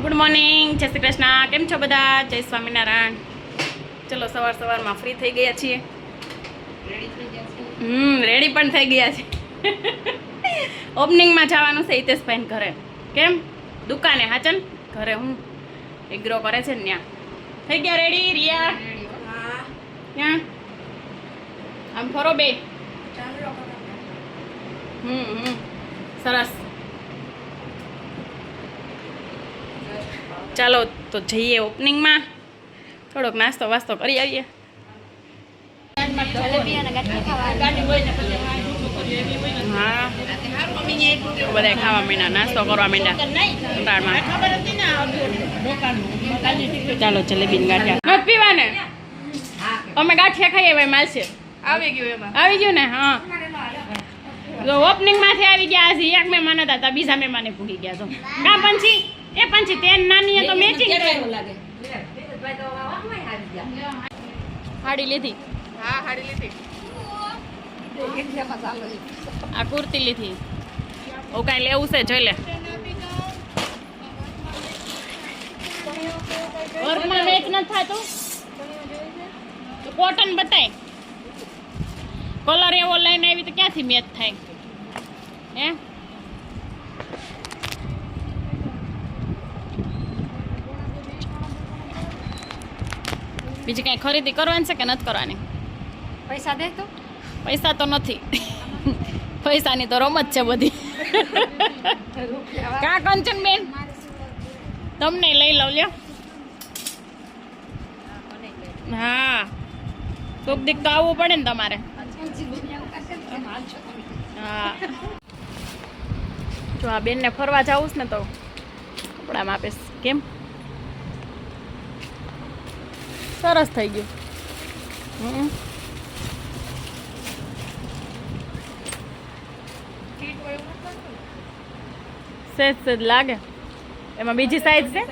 Good morning, જય શ્રી કૃષ્ણ. કેમ છો બધા? જય સ્વામિનારાયણ. ચલો સવારમાં ફ્રી થઈ ગયા છીએ. રેડી પણ થઈ ગયા છે. ઓપનિંગમાં જવાનું છે હિતેશભાઈ ઘરે. કેમ? દુકાને હાચન ઘરે હું એગ્રો કરે છે ને ત્યાં. થઈ ગયા રેડી રિયા? ક્યાં આમ ફરો બે. સરસ. ચાલો તો જઈએ ઓપનિંગમાં. થોડોક નાસ્તો વાસ્તો કરી આવીએ. હા બધા ખાવા માંડ્યા, નાસ્તો કરવા માંડ્યા. ચાલો જલેબી ગાંઠિયા નથી પીવાને. અમે ગાંઠિયા ખાઈએ ભાઈ માલશે. આવી ગયું ને? હા ઓપનિંગમાંથી આવી ગયા. આજે એક મહેમાન હતા, બીજા મહેમાને ભૂગી ગયા. તો કા પંછી એ પંછી તે નાની તો મેચિંગ હાડી લીધી. હા હાડી લીધી. આ કુર્તી લીધી. ઓ કાંઈ લેવું છે જોઈ લે. વર્કમાં મેચ નથી થતું તો કોટન બતાય. કલર એવો લઈને આવી તો ક્યાંથી મેચ થાય હે? બીજી કઈ ખરીદી કરવાની છે કે નથી કરવાની? પૈસા દે તો. પૈસા તો નથી. પૈસાની તો રમત છે બધી. કા કંચન બેન તમને લઈ લઉં લ્યો. હા કોક દીક તો આવવું પડે ને તમારે. હા જો આ બેનને ફરવા જાવું છે ને તો કપડામાં આપીશ. કેમ? સરસ થઈ ગયું. સેજ લાગે. એમાં બીજી સાઈઝ છે.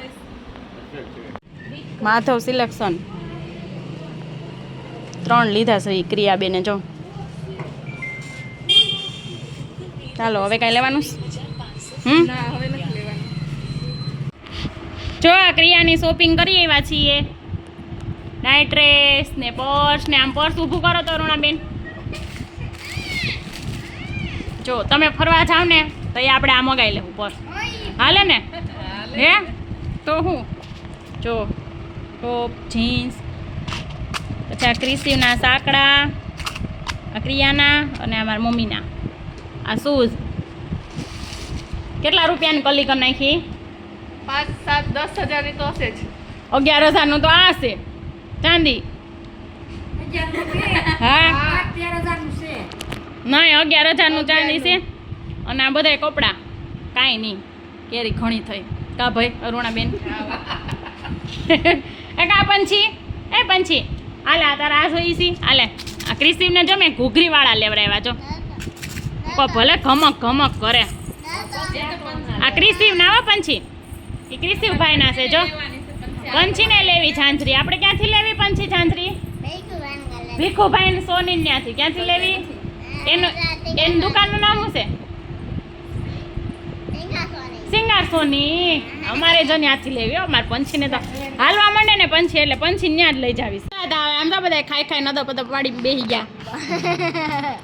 માધવ સિલેક્શન 3 લીધા છે ક્રિયાબેને. જો ચાલો હવે કઈ લેવાનું? જો આ ક્રિયાની શોપિંગ કરી આવ્યા છીએ. નાઇટ ડ્રેસ ને પર્સ ને. આમ પર્સ ઊભું કરો તો રૂણાબેન. જો તમે ફરવા જાવ ને તો એ આપણે આ મગાવી લેવું પર્સ. હાલે ને? હે તો હું જો ટોપ જીન્સ, પછી આ ક્રિસીવના સાંકડા, આ ક્રિયાના અને અમારા મમ્મીના આ શૂઝ. કેટલા રૂપિયાની કલી કરી નાખી? 5, 7, 10 હજારની તો હશે જ. 11,000નું તો આ છે ચાંદી. હા નહીં 11,000નું ચાંદી છે. અને આ બધા કપડાં કાંઈ નહીં. કેરી ઘણી થઈ કા ભાઈ અરુણાબેન? એ કા પંછી એ પંછી હાલે આ તારા આ જોઈ છી. હાલે આ ક્રિસીવને જો મેં ઘૂઘરીવાળા લેવડાવ્યા. જો ભલે ઘમક ઘમક કરે. આ ક્રિસીવ ના હો પંછી. એ ક્રિસીવ ભાઈના છે. જો પંછીને લેવી ઝાંઝરી. આપણે ક્યાંથી લેવી પંછી ઝાંઝરી? ભીખુભાઈ સોની ત્યાંથી. ક્યાંથી લેવી? એનું દુકાનનું નામ શું છે? સિંગાર સોની. અમારે જો ત્યાંથી લેવી. અમારે પંછીને તો હાલવા માંડે ને પંછી એટલે પંછી ત્યાં જ લઈ જાવીશ. આમ તો બધા ખાઈ ખાઈ નદો પદો પાડી બેસી ગયા.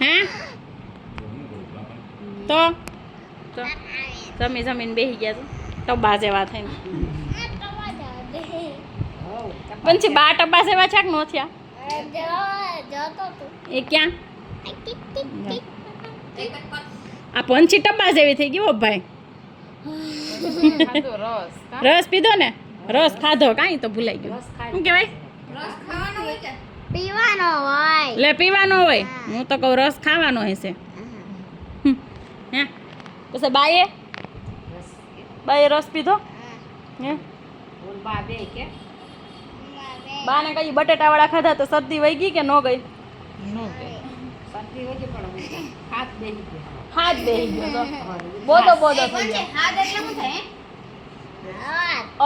હે તો જમીન બેસી ગયા. તો ટબ્બા જેવા થઈને પંછી 2 ટબ્બા જેવા છે કે નો થયા? એ ક્યાં? આ પંછી ટબ્બા જેવી થઈ ગઈ. ભાઈ રસ પીધો ને? રસ ખાધો કાંઈ તો ભૂલાઈ ગયું. શું કહેવાય? પીવાનો હોય. લે પીવાનો હોય. હું તો કહું રસ ખાવાનો હશે. હે પછી બાએ રસ પીધો? હે બાને કઈ બટેટાવાળા ખાધા તો શરદી વહી ગઈ કે ન ગઈ? હાથ બેહી ગયો. બોધો થઈ ગયો.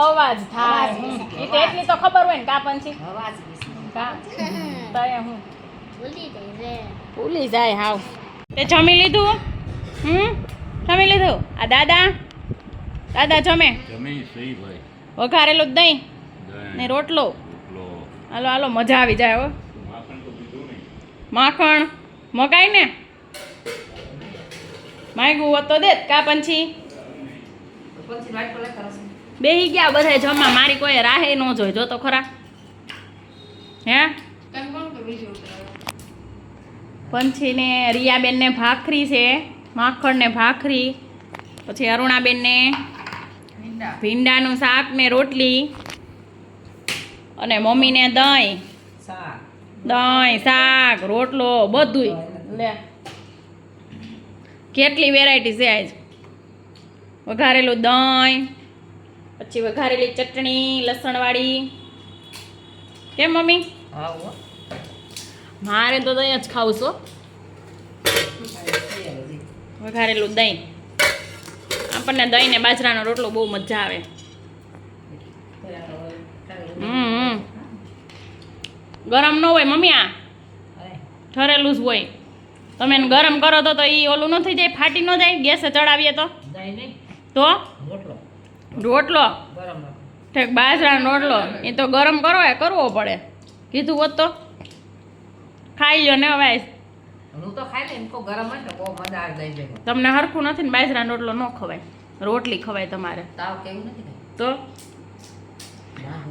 અવાજ થાય. એ તો એટલી તો ખબર હોય ને કા પંછી? હું ભૂલી જાય હાવ. તે જમી લીધું? જમી લીધું? આ દાદા દાદા જમે જમી સહી ભાઈ વઘારેલું દહીં દહીં, ને રોટલો રોટલો, હાલો હાલો મજા આવી જાય હો માખણ તો પીધું નહીં. માખણ મગાઈ ને માગ્યું હોત તો દે કા પંછી બેહી ગયા બધા જમવા મારી કોઈ રાહે ન જોઈ જો તો ખરા હે કેમ કોણ કે બીજું પંછીને રિયાબેનને ભાખરી છે માખણ ને ભાખરી પછી અરુણાબેનને ભીંડાનું શાક ને રોટલી અને મમ્મીને દહીં શાક રોટલો બધુંય લે કેટલી વેરાયટી છે આજ વઘારેલું દહીં પછી વઘારેલી ચટણી લસણવાળી કેમ મમ્મી મારે તો દહીં જ ખાવું છો વઘારેલું દહીં આપણને દહીં ને બાજરાનો રોટલો બહુ મજા આવે ગરમ ન હોય મમ્મી આ ઠરેલું જ હોય તમે એને ગરમ કરો તો એ ઓલું ન થઈ જાય ફાટી ન જાય ગેસે ચડાવીએ તો રોટલો ઠેક બાજરાનો રોટલો એ તો ગરમ કરવો પડે કીધું હોત તો ખાઈ લ્યો ને હવે તમને હરખું નથી ને બાજરાનો રોટલો ન ખવાય રોટલી ખવાય તમારે તો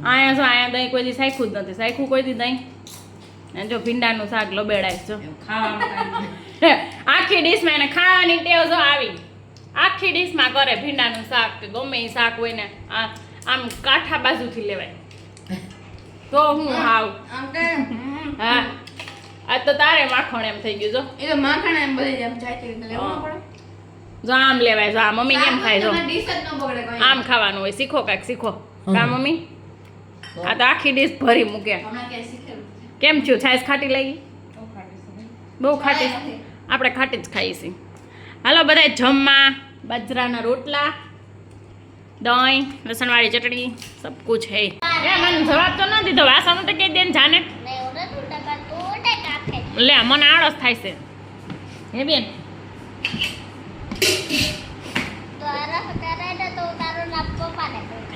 અહીંયા જો અહીંયા દહીં કોઈ દી સાખ્યું જ નથી સાખ્યું કોઈ દી દહીં અને જો ભીંડાનું શાક લબેડાય જો આખી ડીશમાં એને ખાવાની ટેવ જો આવી આખી ડીશમાં કરે ભીંડાનું શાક કે ગમે એ શાક હોય ને આમ કાંઠા બાજુથી લેવાય તો હું હાવ હા આ તો તારે માખણ એમ થઈ ગયું જો એ તો માખણ એમ બધી એમ જાય છે એટલે લેવું ન પડે જો આમ લેવાય જો આ મમ્મી કેમ ખાય જો ડીશ જ ન બગડે કોઈ આમ ખાવાનું હોય શીખો કાંઈક શીખો કા મમ્મી આ તો આખી ડીશ ભરી મૂકે હમણાં ક્યાંય શીખેલું કેમ થયું છાશ ખાટી લાગી બહુ ખાટી નથી. આપણે ખાટી જ ખાઈએ છીએ હાલો બધા જમવા બાજરાના રોટલા દહીં લસણવાળી ચટણી સબ કુછ હે મને જવાબ તો ન દીધો વાસણ તો કહી દે ને જાને લે મને આળસ થાય છે હે બેન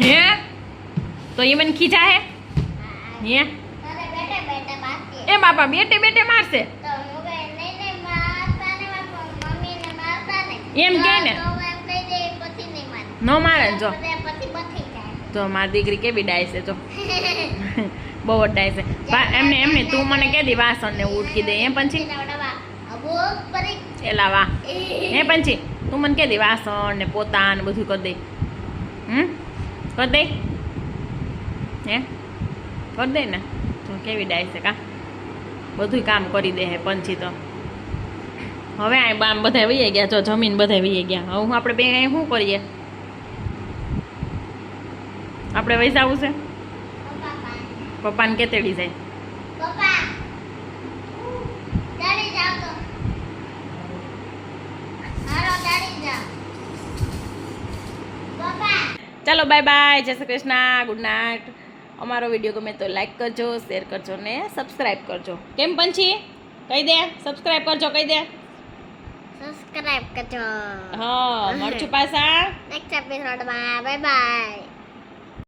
હે તો એ મને ખીજા હે એ બાપા બેટે બેટે મારશે એમ કે ને ન મારે ને જો મારી દીકરી કેવી ડાય છે જો બહુ જ ડાય છે એમને તું મને કે દી વાસણ ને ઉટકી દે એમ પંછી એલા વાહ હે પંછી તું મને કે દી વાસણ ને પોતા ને બધું કરી દે કરી દે હે કરી દે ને તો કેવી ડાય છે કા બધું કામ કરી દે હે પંછી તો હવે આ બામ બધા વહી ગયા જો જમીન બધા વહી ગયા હવે હું આપણે બે અહીં શું કરીએ આપણે વહી જવું છે પપ્પાને કે તેડી જાય ચાલો બાય બાય જય શ્રી કૃષ્ણ ગુડ નાઇટ અમારો વિડીયો ગમે તો લાઈક કરજો શેર કરજો ને સબસ્ક્રાઈબ કરજો કેમ પંછી કહી દે સબસ્ક્રાઈબ કરજો કહી દે સબસ્ક્રાઇબ કરજો હા મળશું પાછા નેક્સ્ટ એપિસોડમાં બાય બાય